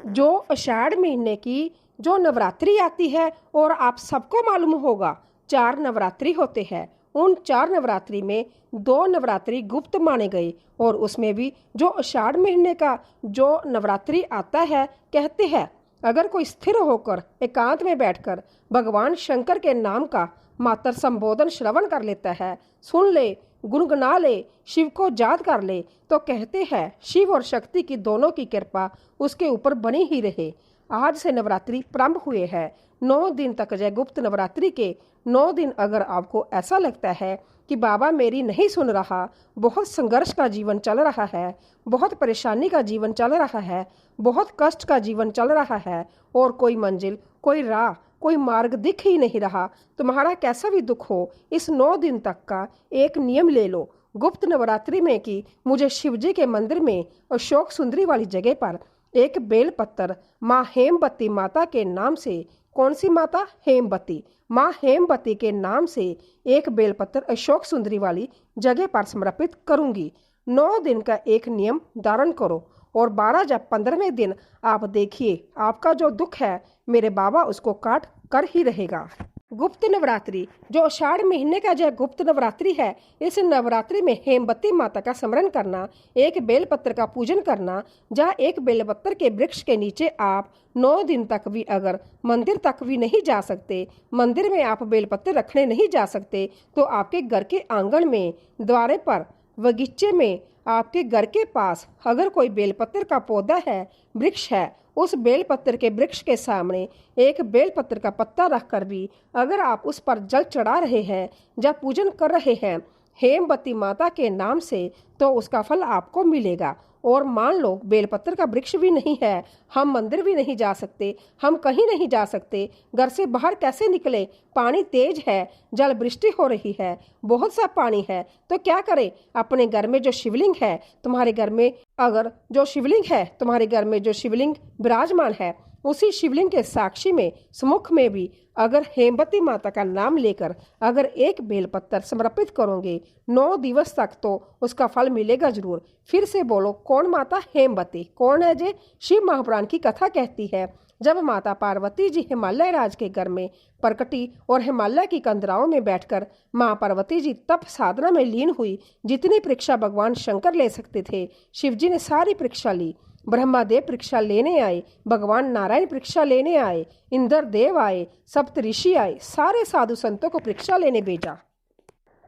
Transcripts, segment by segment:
जो आषाढ़ महीने की जो नवरात्रि आती है, और आप सबको मालूम होगा 4 नवरात्रि होते हैं। उन 4 नवरात्रि में 2 नवरात्रि गुप्त माने गए, और उसमें भी जो आषाढ़ महीने का जो नवरात्रि आता है, कहते हैं अगर कोई स्थिर होकर एकांत में बैठकर भगवान शंकर के नाम का मात्र संबोधन श्रवण कर लेता है, सुन ले, गुनगुना ले, शिव को याद कर ले, तो कहते हैं शिव और शक्ति की दोनों की कृपा उसके ऊपर बनी ही रहे। आज से नवरात्रि प्रारंभ हुए हैं। 9 दिन तक जय गुप्त नवरात्रि के 9 दिन अगर आपको ऐसा लगता है कि बाबा मेरी नहीं सुन रहा, बहुत संघर्ष का जीवन चल रहा है, बहुत परेशानी का जीवन चल रहा है, बहुत कष्ट का जीवन चल रहा है, और कोई मंजिल, कोई राह, कोई मार्ग दिख ही नहीं रहा, तुम्हारा कैसा भी दुख हो, इस 9 दिन तक का एक नियम ले लो गुप्त नवरात्रि में कि मुझे शिवजी के मंदिर में अशोक सुंदरी वाली जगह पर एक बेल पत्थर माँ हेमवती माता के नाम से, कौन सी माता? हेमवती, माँ हेमवती के नाम से एक बेलपत्र अशोक सुंदरी वाली जगह पर समर्पित करूंगी। 9 दिन का एक नियम धारण करो, और 12 या 15वें दिन आप देखिए आपका जो दुख है मेरे बाबा उसको काट कर ही रहेगा। गुप्त नवरात्रि जो आषाढ़ महीने का जो गुप्त नवरात्रि है, इस नवरात्रि में हेमवती माता का स्मरण करना, एक बेलपत्र का पूजन करना, जहाँ एक बेलपत्र के वृक्ष के नीचे आप 9 दिन तक भी अगर मंदिर तक भी नहीं जा सकते, मंदिर में आप बेलपत्र रखने नहीं जा सकते, तो आपके घर के आंगन में, द्वारे पर, बगीचे में, आपके घर के पास अगर कोई बेलपत्र का पौधा है, वृक्ष है, उस बेलपत्र के वृक्ष के सामने एक बेलपत्र का पत्ता रखकर भी अगर आप उस पर जल चढ़ा रहे हैं या पूजन कर रहे हैं हेमवती माता के नाम से, तो उसका फल आपको मिलेगा। और मान लो बेलपत्र का वृक्ष भी नहीं है, हम मंदिर भी नहीं जा सकते, हम कहीं नहीं जा सकते, घर से बाहर कैसे निकले, पानी तेज है, जल वृष्टि हो रही है, बहुत सा पानी है, तो क्या करें? अपने घर में जो शिवलिंग है तुम्हारे घर में, अगर जो शिवलिंग है तुम्हारे घर में जो शिवलिंग विराजमान है, उसी शिवलिंग के साक्षी में, सम्मुख में भी अगर हेमवती माता का नाम लेकर अगर एक बेलपत्र समर्पित करोगे 9 दिवस तक, तो उसका फल मिलेगा जरूर। फिर से बोलो, कौन माता? हेमवती। कौन है जे? शिव महापुराण की कथा कहती है जब माता पार्वती जी हिमालय राज के घर में प्रकटी और हिमालय की कंदराओं में बैठकर माँ पार्वती जी तप साधना में लीन हुई। जितनी परीक्षा भगवान शंकर ले सकते थे, शिवजी ने सारी परीक्षा ली। ब्रह्मादेव परीक्षा लेने आए, भगवान नारायण परीक्षा लेने आए, इंद्र देव आए, सप्त ऋषि आए, सारे साधु संतों को परीक्षा लेने भेजा,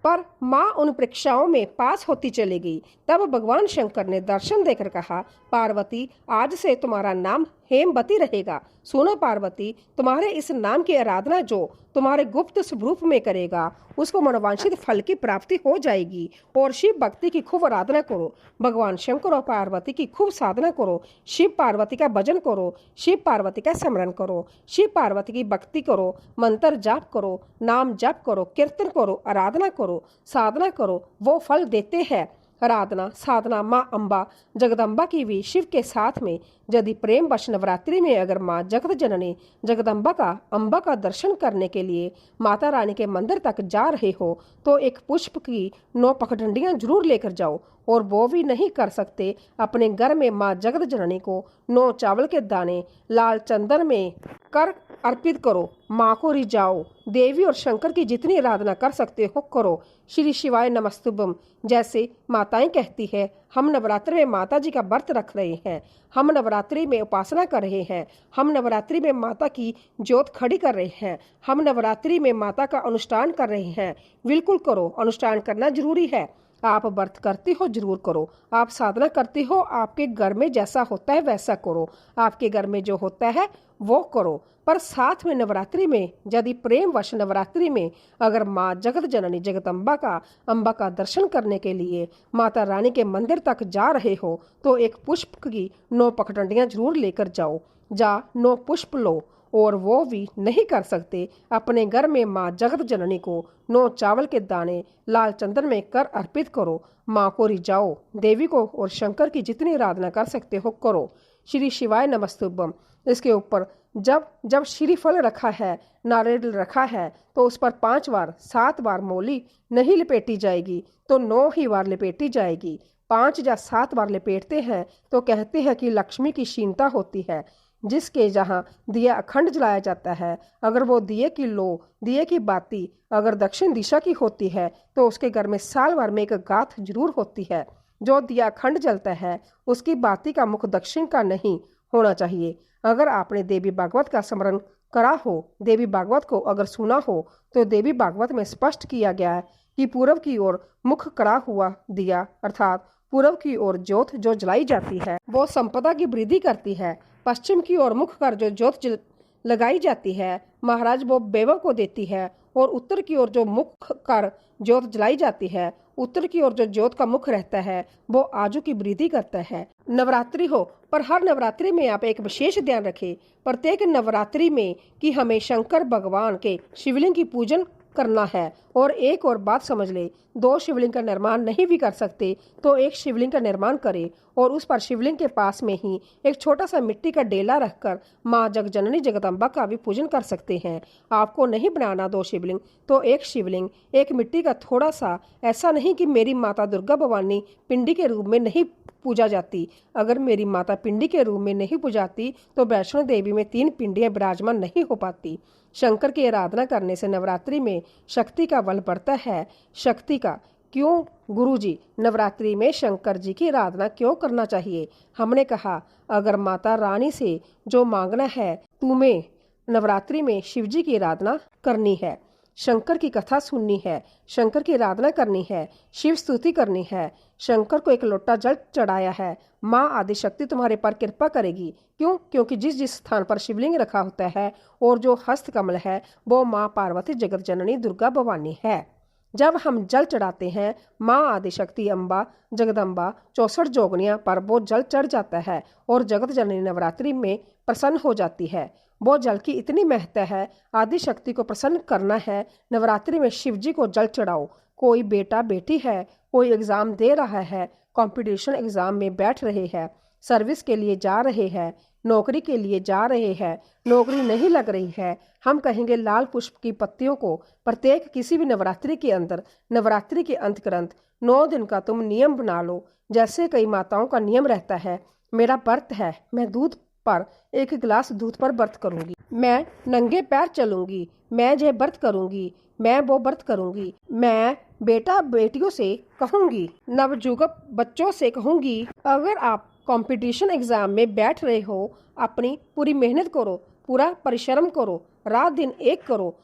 पर माँ उन परीक्षाओं में पास होती चली गई। तब भगवान शंकर ने दर्शन देकर कहा, पार्वती आज से तुम्हारा नाम हेमवती रहेगा। सुनो पार्वती, तुम्हारे इस नाम की आराधना जो तुम्हारे गुप्त स्वरूप में करेगा, उसको मनोवांछित फल की प्राप्ति हो जाएगी। और शिव भक्ति की खूब आराधना करो, भगवान शंकर और पार्वती की खूब साधना करो, शिव पार्वती का भजन करो, शिव पार्वती का स्मरण करो, शिव पार्वती की भक्ति करो, मंत्र जाप करो, नाम जाप करो, कीर्तन करो, आराधना करो, साधना करो, वो फल देते हैं। आराधना साधना माँ अम्बा जगदम्बा की भी शिव के साथ में, यदि प्रेम वश नवरात्रि में अगर माँ जगत जननी जगदम्बा का अम्बा का दर्शन करने के लिए माता रानी के मंदिर तक जा रहे हो, तो एक पुष्प की 9 पखडंडियां जरूर लेकर जाओ। और वो भी नहीं कर सकते, अपने घर में माँ जगत जननी को 9 चावल के दाने लाल चंदन में कर अर्पित करो, माँ को रिझाओ। देवी और शंकर की जितनी आराधना कर सकते हो करो। श्री शिवाय नमस्तुभ्यम जैसे माताएं कहती है, हम नवरात्रि में माता जी का व्रत रख रहे हैं, हम नवरात्रि में उपासना कर रहे हैं, हम नवरात्रि में माता की ज्योत खड़ी कर रहे हैं, हम नवरात्रि में माता का अनुष्ठान कर रहे हैं। बिल्कुल करो, अनुष्ठान करना जरूरी है। आप व्रत करते हो जरूर करो, आप साधना करते हो, आपके घर में जैसा होता है वैसा करो, आपके घर में जो होता है वो करो। पर साथ में नवरात्रि में यदि प्रेम वश नवरात्रि में अगर माँ जगत जननी जगदम्बा का अम्बा का दर्शन करने के लिए माता रानी के मंदिर तक जा रहे हो, तो एक पुष्प की 9 पखडंडियां जरूर लेकर जाओ। जा 9 पुष्प लो, और वो भी नहीं कर सकते, अपने घर में माँ जगत जननी को 9 चावल के दाने लाल चंदन में कर अर्पित करो, माँ को रिझाओ। देवी को और शंकर की जितनी आराधना कर सकते हो करो। श्री शिवाय नमस्तुभ्यम। इसके ऊपर जब जब श्रीफल रखा है, नारियल रखा है, तो उस पर 5 बार 7 बार मोली नहीं लपेटी जाएगी, तो 9 ही बार लपेटी जाएगी। 5 या 7 बार लपेटते हैं तो कहते हैं कि लक्ष्मी की क्षीणता होती है। जिसके जहाँ दिया अखंड जलाया जाता है, अगर वो दिए की लो, दिए की बाती अगर दक्षिण दिशा की होती है तो उसके घर में साल भर में एक गाथ जरूर होती है। जो दिया अखंड जलता है उसकी बाती का मुख दक्षिण का नहीं होना चाहिए। अगर आपने देवी भागवत का स्मरण करा हो, देवी भागवत को अगर सुना हो, तो देवी भागवत में स्पष्ट किया गया है कि पूर्व की ओर मुख करा हुआ दिया अर्थात पूर्व की ओर ज्योत जो जलाई जाती है वो संपदा की वृद्धि करती है। पश्चिम की ओर मुख कर जो ज्योत लगाई जाती है महाराज वो बेवों को देती है, और उत्तर की ओर जो मुख कर ज्योत जलाई जाती है, उत्तर की ओर जो ज्योत का मुख रहता है वो आजू की वृद्धि करता है। नवरात्रि हो, पर हर नवरात्रि में आप एक विशेष ध्यान रखें प्रत्येक नवरात्रि में कि हमें शंकर भगवान के शिवलिंग की पूजन करना है। और एक और बात समझ ले, दो शिवलिंग का निर्माण नहीं भी कर सकते तो एक शिवलिंग का निर्माण करें और उस पर शिवलिंग के पास में ही एक छोटा सा मिट्टी का डेला रखकर माँ जगजननी जगदम्बा का भी पूजन कर सकते हैं। आपको नहीं बनाना दो शिवलिंग तो एक शिवलिंग, एक मिट्टी का थोड़ा सा। ऐसा नहीं कि मेरी माता दुर्गा भवानी पिंडी के रूप में नहीं पूजा जाती। अगर मेरी माता पिंडी के रूप में नहीं पूजाती तो वैष्णो देवी में 3 पिंडियां विराजमान नहीं हो पाती। शंकर की आराधना करने से नवरात्रि में शक्ति का बल बढ़ता है। शक्ति का क्यों गुरुजी, नवरात्रि में शंकर जी की आराधना क्यों करना चाहिए? हमने कहा अगर माता रानी से जो मांगना है तुम्हें नवरात्रि में शिव जी की आराधना करनी है, शंकर की कथा सुननी है, शंकर की आराधना करनी है, शिव स्तुति करनी है, शंकर को एक लोटा जल चढ़ाया है, माँ आदिशक्ति तुम्हारे पर कृपा करेगी। क्यों? क्योंकि जिस जिस स्थान पर शिवलिंग रखा होता है और जो हस्त कमल है वो माँ पार्वती जगत जननी दुर्गा भवानी है। जब हम जल चढ़ाते हैं माँ आदिशक्ति अम्बा जगदम्बा 64 जोगनियाँ पर वो जल चढ़ जाता है और जगत जननी नवरात्रि में प्रसन्न हो जाती है। वो जल की इतनी महत्ता है, आदिशक्ति को प्रसन्न करना है नवरात्रि में शिव जी को जल चढ़ाओ। कोई बेटा बेटी है, कोई एग्ज़ाम दे रहा है, कंपटीशन एग्ज़ाम में बैठ रहे हैं, सर्विस के लिए जा रहे हैं, नौकरी के लिए जा रहे हैं, नौकरी नहीं लग रही है, हम कहेंगे लाल पुष्प की पत्तियों को प्रत्येक किसी भी नवरात्रि के अंदर, नवरात्रि के अंतक्रंत 9 दिन का तुम नियम बना लो। जैसे कई माताओं का नियम रहता है, मेरा व्रत है, मैं दूध पर 1 गिलास दूध पर व्रत करूंगी, मैं नंगे पैर चलूंगी, मैं ये व्रत करूंगी, मैं वो व्रत करूंगी, मैं बेटा बेटियों से कहूंगी, नवजुवक बच्चों से कहूंगी। अगर आप कंपटीशन एग्जाम में बैठ रहे हो, अपनी पूरी मेहनत करो, पूरा परिश्रम करो, रात दिन एक करो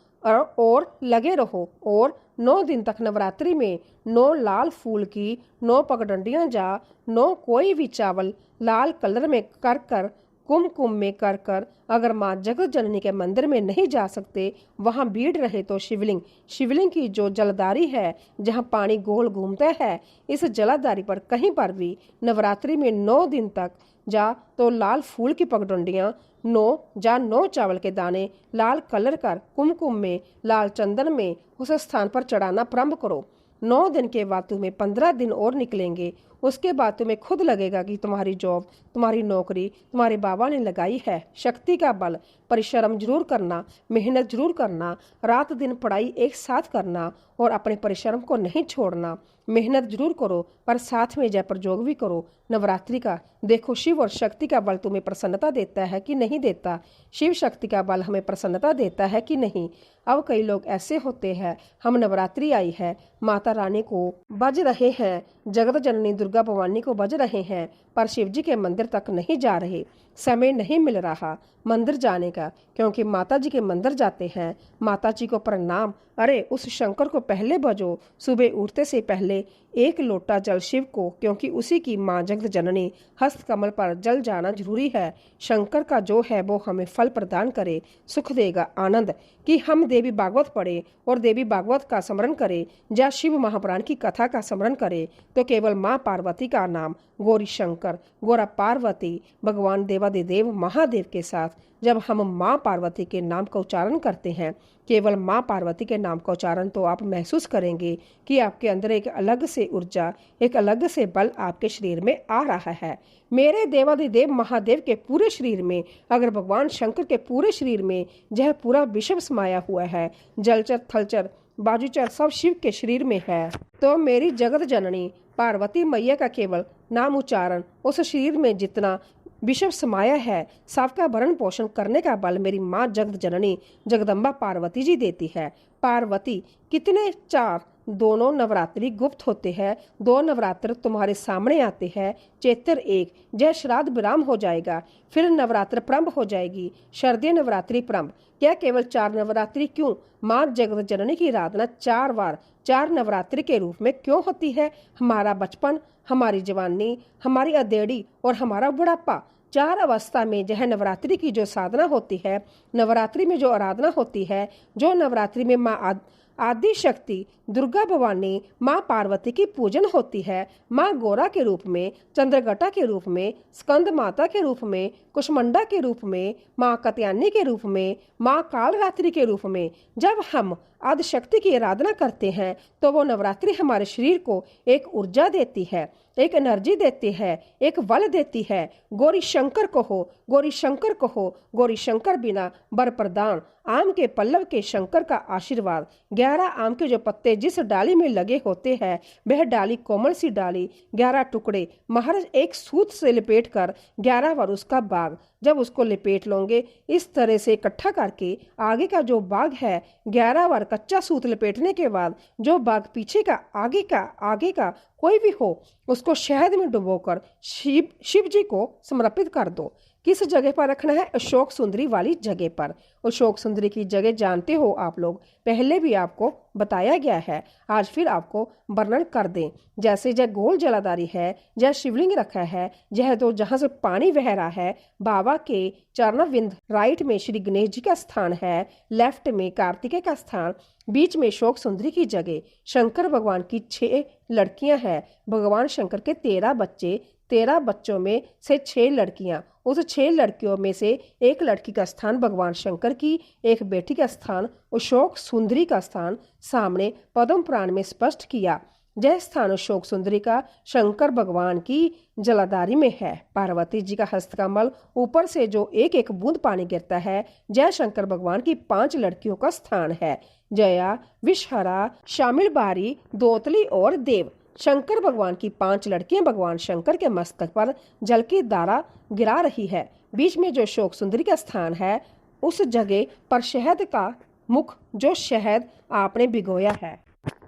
और लगे रहो। और 9 दिन तक नवरात्रि में 9 लाल फूल की 9 पगडंडियां जा, 9 कोई भी चावल लाल कलर में कर कर कुमकुम में कर कर, अगर माँ जगत जननी के मंदिर में नहीं जा सकते, वहाँ भीड़ रहे तो शिवलिंग की जो जलधारी है जहाँ पानी गोल घूमता है, इस जलाधारी पर कहीं पर भी नवरात्रि में 9 दिन तक जा तो लाल फूल की पगडंडियाँ 9 चावल के दाने लाल कलर कर कुमकुम में लाल चंदन में उस स्थान पर चढ़ाना प्रारंभ करो। 9 दिन के बाद तुम्हें 15 दिन और निकलेंगे। उसके बाद तुम्हें खुद लगेगा कि तुम्हारी जॉब, तुम्हारी नौकरी तुम्हारे बाबा ने लगाई है। शक्ति का बल, परिश्रम जरूर करना, मेहनत जरूर करना, रात दिन पढ़ाई एक साथ करना और अपने परिश्रम को नहीं छोड़ना। मेहनत जरूर करो पर साथ में जय प्रयोग भी करो। नवरात्रि का देखो, शिव और शक्ति का बल तुम्हें प्रसन्नता देता है कि नहीं देता? शिव शक्ति का बल हमें प्रसन्नता देता है कि नहीं? अब कई लोग ऐसे होते हैं, हम नवरात्रि आई है, माता रानी को बज रहे हैं, जगत जननी दुर्गा भवानी को बज रहे हैं, पर शिव जी के मंदिर तक नहीं जा रहे। समय नहीं मिल रहा मंदिर जाने का, क्योंकि माता जी के मंदिर जाते हैं, माता जी को प्रणाम। अरे उस शंकर को पहले भजो, सुबह उठते से पहले 1 लोटा जल शिव को, क्योंकि उसी की माँ जगत जननी हस्त कमल पर जल जाना जरूरी है। शंकर का जो है वो हमें फल प्रदान करे, सुख देगा, आनंद। कि हम देवी भागवत पढ़े और देवी भागवत का स्मरण करें, या शिव महापुराण की कथा का स्मरण करें, तो केवल माँ पार्वती का नाम गौरी शंकर, गौरा पार्वती, भगवान देवादिदेव महादेव के साथ जब हम माँ पार्वती के नाम का उच्चारण करते हैं, केवल माँ पार्वती के नाम का उच्चारण, तो आप महसूस करेंगे कि आपके अंदर एक अलग से ऊर्जा, एक अलग से बल आपके शरीर में आ रहा है। मेरे देवादिदेव महादेव के पूरे शरीर में, अगर भगवान शंकर के पूरे शरीर में यह पूरा विश्व समाया हुआ है, जलचर थलचर बाजूचर सब शिव के शरीर में है, तो मेरी जगत जननी पार्वती मैया का केवल नाम उच्चारण उस शरीर में जितना विषम समाया है। सबका भरण पोषण करने का बल मेरी माँ जगत जननी जगदम्बा पार्वती जी देती है। पार्वती कितने 4 दोनों नवरात्रि गुप्त होते हैं। 2 नवरात्र तुम्हारे सामने आते हैं। चैत्र 1 जय श्राद्ध विराम हो जाएगा, फिर नवरात्र प्रारंभ हो जाएगी। शारदीय नवरात्रि प्रारंभ। क्या केवल 4 नवरात्रि क्यों? माँ जगत जननी की आराधना 4 बार 4 नवरात्रि के रूप में क्यों होती है? हमारा बचपन, हमारी जवानी, हमारी अधेड़ी और हमारा बुढ़ापा, 4 अवस्था में यह नवरात्रि की जो साधना होती है, नवरात्रि में जो आराधना होती है, जो नवरात्रि में माँ आदि शक्ति दुर्गा भवानी माँ पार्वती की पूजन होती है। माँ गौरा के रूप में, चंद्रघटा के रूप में, स्कंद माता के रूप में, कुष्मंडा के रूप में, माँ कत्यायनी के रूप में, माँ कालरात्रि के रूप में। जब हम आदि शक्ति की आराधना करते हैं तो वो नवरात्रि हमारे शरीर को एक ऊर्जा देती है, एक एनर्जी देती है, एक बल देती है। गौरी शंकर को हो, गौरी शंकर को हो, गौरी शंकर बिना बर प्रदान। आम के पल्लव के शंकर का आशीर्वाद। 11 आम के जो पत्ते जिस डाली में लगे होते हैं, वह डाली कोमल सी डाली, 11 टुकड़े महज एक सूत से लपेट कर 11 बार उसका बाग। जब उसको लपेट लोगे इस तरह से इकट्ठा करके, आगे का जो बाग है 11 बार कच्चा सूत लपेटने के बाद जो बाग पीछे का आगे का कोई भी हो, उसको शहद में डुबोकर शिव जी को समर्पित कर दो। किस जगह पर रखना है? अशोक सुंदरी वाली जगह पर। अशोक सुंदरी की जगह जानते हो आप लोग, पहले भी आपको बताया गया है, आज फिर आपको वर्णन कर दें। जैसे जय गोल जलाधारी है, जय शिवलिंग रखा है, जह तो जहाँ से पानी बह रहा है, बाबा के चरणविंद, राइट में श्री गणेश जी का स्थान है, लेफ्ट में कार्तिकेय का स्थान, बीच में शोक सुंदरी की जगह। शंकर भगवान की 6 लड़कियां हैं। भगवान शंकर के 13 बच्चे, 13 बच्चों में से 6 लड़कियां। उस 6 लड़कियों में से एक लड़की का स्थान भगवान शंकर की, एक बेटी का स्थान अशोक सुंदरी का स्थान सामने पद्म पुराण में स्पष्ट किया। जय स्थान अशोक सुंदरी का शंकर भगवान की जलाधारी में है। पार्वती जी का हस्तकमल ऊपर से जो एक एक बूंद पानी गिरता है, जय शंकर भगवान की 5 लड़कियों का स्थान है। जया, विषहरा, शामिल बारी, दोतली और देव। शंकर भगवान की 5 लड़कियां भगवान शंकर के मस्तक पर जल की धारा गिरा रही है। बीच में जो शोक सुंदरी का स्थान है, उस जगह पर शहद का मुख, जो शहद आपने भिगोया है,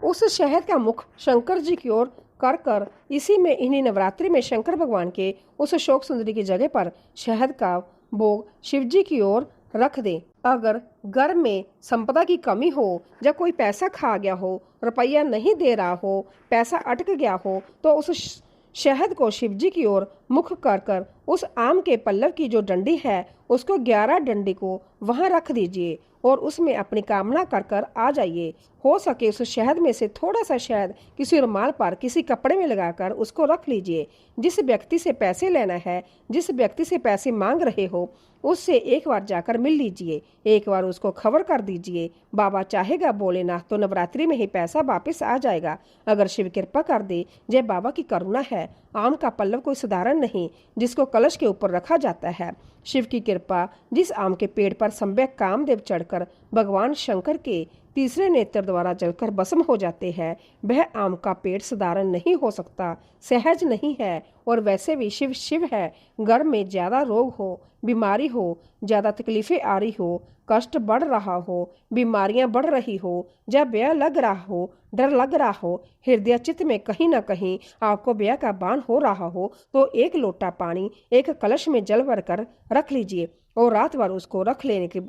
उस शहद का मुख शंकर जी की ओर कर कर इसी में, इन्हीं नवरात्रि में शंकर भगवान के उस शोक सुंदरी की जगह पर शहद का भोग शिव जी की ओर रख दें। अगर घर में संपदा की कमी हो, या कोई पैसा खा गया हो, रुपया नहीं दे रहा हो, पैसा अटक गया हो, तो उस शहद को शिव जी की ओर मुख कर कर उस आम के पल्लव की जो डंडी है, उसको 11 डंडी को वहां रख दीजिए और उसमें अपनी कामना कर कर आ जाइए। हो सके उस शहद में से थोड़ा सा शहद किसी रुमाल पर, किसी कपड़े में लगाकर उसको रख लीजिए। जिस व्यक्ति से पैसे लेना है, जिस व्यक्ति से पैसे मांग रहे हो, उससे एक बार जाकर मिल लीजिए, एक बार उसको खबर कर दीजिए। बाबा चाहेगा भोलेनाथ तो नवरात्रि में ही पैसा वापस आ जाएगा, अगर शिव कृपा कर दे। जय बाबा की करुणा है। आम का पल्लव कोई साधारण नहीं जिसको कलश के ऊपर रखा जाता है। शिव की कृपा, जिस आम के पेड़ पर सम्यक कामदेव चढ़कर भगवान शंकर के तीसरे नेत्र द्वारा जलकर भस्म हो जाते हैं, वह आम का पेड़ साधारण नहीं हो सकता, सहज नहीं है। और वैसे भी शिव शिव है। घर में ज्यादा रोग हो, बीमारी हो, ज्यादा तकलीफें आ रही हो, कष्ट बढ़ रहा हो, बीमारियां बढ़ रही हो, जब भय लग रहा हो, डर लग रहा हो, हृदय चित्त में कहीं ना कहीं आपको भय का बाण हो रहा हो, तो एक लोटा पानी एक कलश में जल भर कर रख लीजिए और रात भर उसको रख लेने के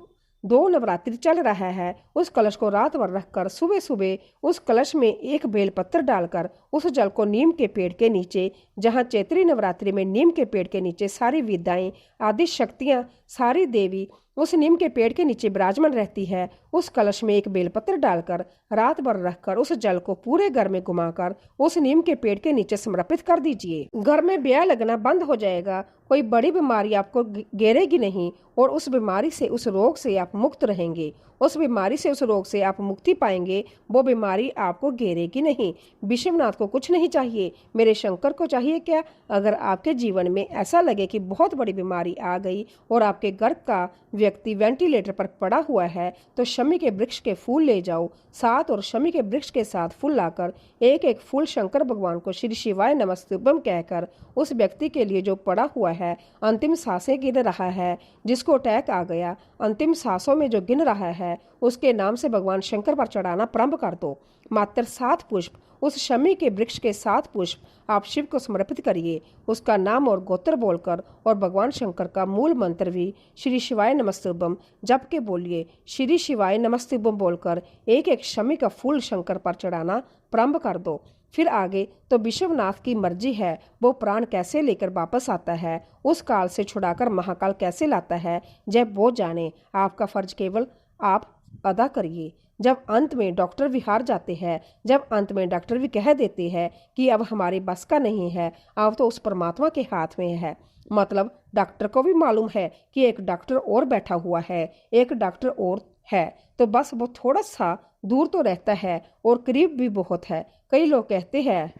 2 नवरात्रि चल रहा है, उस कलश को रात भर रखकर सुबह सुबह उस कलश में एक बेलपत्र डालकर उस जल को नीम के पेड़ के नीचे, जहाँ चैत्री नवरात्रि में नीम के पेड़ के नीचे सारी विद्याएं, आदि शक्तियां, सारी देवी उस नीम के पेड़ के नीचे विराजमान रहती है, उस कलश में एक बेलपत्र डालकर रात भर रखकर उस जल को पूरे घर में घुमाकर उस नीम के पेड़ के नीचे समर्पित कर दीजिए। घर में ब्याह लगना बंद हो जाएगा, कोई बड़ी बीमारी आपको घेरेगी नहीं और उस बीमारी से, उस रोग से आप मुक्त रहेंगे। उस बीमारी से, उस रोग से आप मुक्ति पाएंगे, वो बीमारी आपको घेरेगी नहीं। विश्वनाथ को कुछ नहीं चाहिए, मेरे शंकर को चाहिए क्या? अगर आपके जीवन में ऐसा लगे कि बहुत बड़ी बीमारी आ गई और आपके घर का व्यक्ति वेंटिलेटर पर पड़ा हुआ है तो शमी के वृक्ष के फूल ले जाओ साथ और शमी के वृक्ष के साथ फूल लाकर एक एक फूल शंकर भगवान को श्री शिवाय नमस्तुभ्यम कहकर उस व्यक्ति के लिए जो पड़ा हुआ है, अंतिम सांसें गिन रहा है, जिसको अटैक आ गया, अंतिम सांसों में जो गिन रहा है, उसके नाम से भगवान शंकर पर चढ़ाना प्रारंभ कर दो। मात्र 7 पुष्प, उस शमी के वृक्ष के 7 पुष्प आप शिव को समर्पित करिए। उसका नाम और गोत्र बोलकर और भगवान शंकर का मूल मंत्र भी श्री शिवाय नमस्तुभ्यम जप के बोलिए। श्री शिवाय नमस्तुभ्यम बोलकर एक एक शमी का फूल शंकर पर चढ़ाना प्रारंभ कर दो। फिर आगे तो विश्वनाथ की मर्जी है, वो प्राण कैसे लेकर वापस आता है, उस काल से छुड़ाकर महाकाल कैसे लाता है, जब वो जाने। आपका फर्ज केवल आप अदा करिए। जब अंत में डॉक्टर भी हार जाते हैं, जब अंत में डॉक्टर भी कह देते हैं कि अब हमारी बस का नहीं है, अब तो उस परमात्मा के हाथ में है। मतलब डॉक्टर को भी मालूम है कि एक डॉक्टर और बैठा हुआ है, एक डॉक्टर और है, तो बस वो थोड़ा सा दूर तो रहता है और करीब भी बहुत है। कई लोग कहते हैं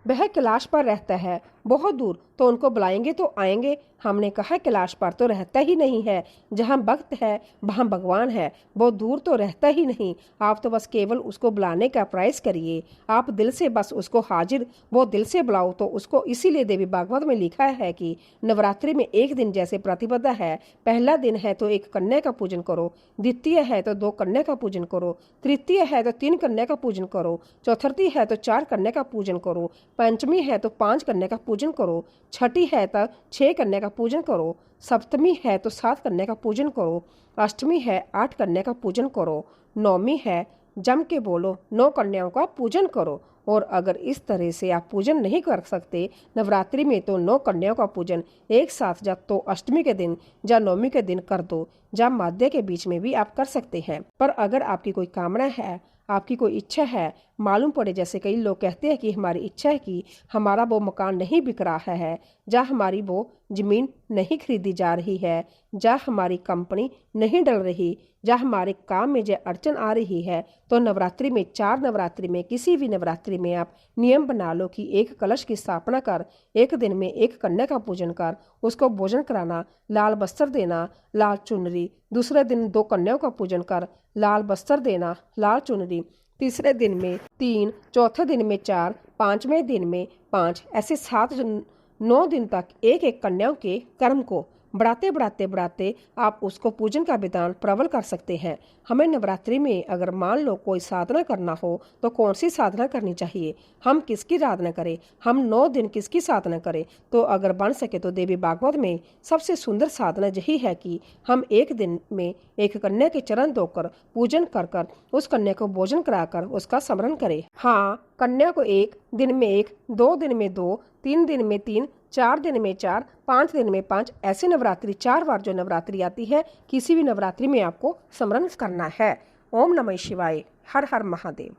वह कैलाश पर रहता है बहुत दूर, तो उनको बुलाएंगे तो आएंगे। हमने कहा कैलाश पर तो रहता ही नहीं है, जहाँ भक्त है वहाँ भगवान है, वो दूर तो रहता ही नहीं। आप तो बस केवल उसको बुलाने का प्रयास करिए। आप दिल से बस उसको हाजिर वो दिल से बुलाओ तो उसको। इसीलिए देवी भागवत में लिखा है कि नवरात्रि में एक दिन जैसे प्रतिपदा है, पहला दिन है तो एक कन्या का पूजन करो, द्वितीय है तो 2 कन्या का पूजन करो, तृतीय है तो 3 कन्या का पूजन करो, चौथी है तो 4 कन्या का पूजन करो, पंचमी है तो 5 कन्या का पूजन करो, छठी है तो 6 कन्या का पूजन करो, सप्तमी है तो 7 कन्या का पूजन करो, अष्टमी है 8 कन्या का पूजन करो, नौमी है जम के बोलो 9 कन्याओं का पूजन करो। और अगर इस तरह से आप पूजन नहीं कर सकते नवरात्रि में तो 9 कन्याओं का पूजन एक साथ या तो अष्टमी के दिन या नौमी के दिन कर दो, या मध्य के बीच में भी आप कर सकते हैं। पर अगर आपकी कोई कामना है, आपकी कोई इच्छा है, मालूम पड़े जैसे कई लोग कहते हैं कि हमारी इच्छा है कि हमारा वो मकान नहीं बिक रहा है, या हमारी वो ज़मीन नहीं खरीदी जा रही है, या हमारी कंपनी नहीं डल रही, या हमारे काम में जो अड़चन आ रही है, तो नवरात्रि में 4 नवरात्रि में किसी भी नवरात्रि में आप नियम बना लो कि एक कलश की स्थापना कर, एक दिन में एक कन्या का पूजन कर, उसको भोजन कराना, लाल वस्त्र देना, लाल चुनरी, दूसरे दिन 2 कन्याओं का पूजन कर, लाल वस्त्र देना, लाल चुनरी, तीसरे दिन में 3, चौथे दिन में 4, 5वें दिन में 5, ऐसे 9 दिन तक एक एक कन्याओं के कर्म को बढ़ाते आप उसको पूजन का विधान प्रबल कर सकते हैं। हमें नवरात्रि में अगर मान लो कोई साधना करना हो तो कौन सी साधना करनी चाहिए, हम किसकी साधना करें, हम 9 दिन किसकी साधना करें, तो अगर बन सके तो देवी भागवत में सबसे सुंदर साधना यही है कि हम एक दिन में एक कन्या के चरण धोकर पूजन कर उस कन्या को भोजन कराकर उसका स्मरण करें। हाँ, कन्या को 1 दिन में 1, 2 दिन में 2, 3 दिन में 3, 4 दिन में 4, 5 दिन में 5, ऐसे नवरात्रि 4 बार जो नवरात्रि आती है किसी भी नवरात्रि में आपको स्मरण करना है। ओम नमः शिवाय। हर हर महादेव।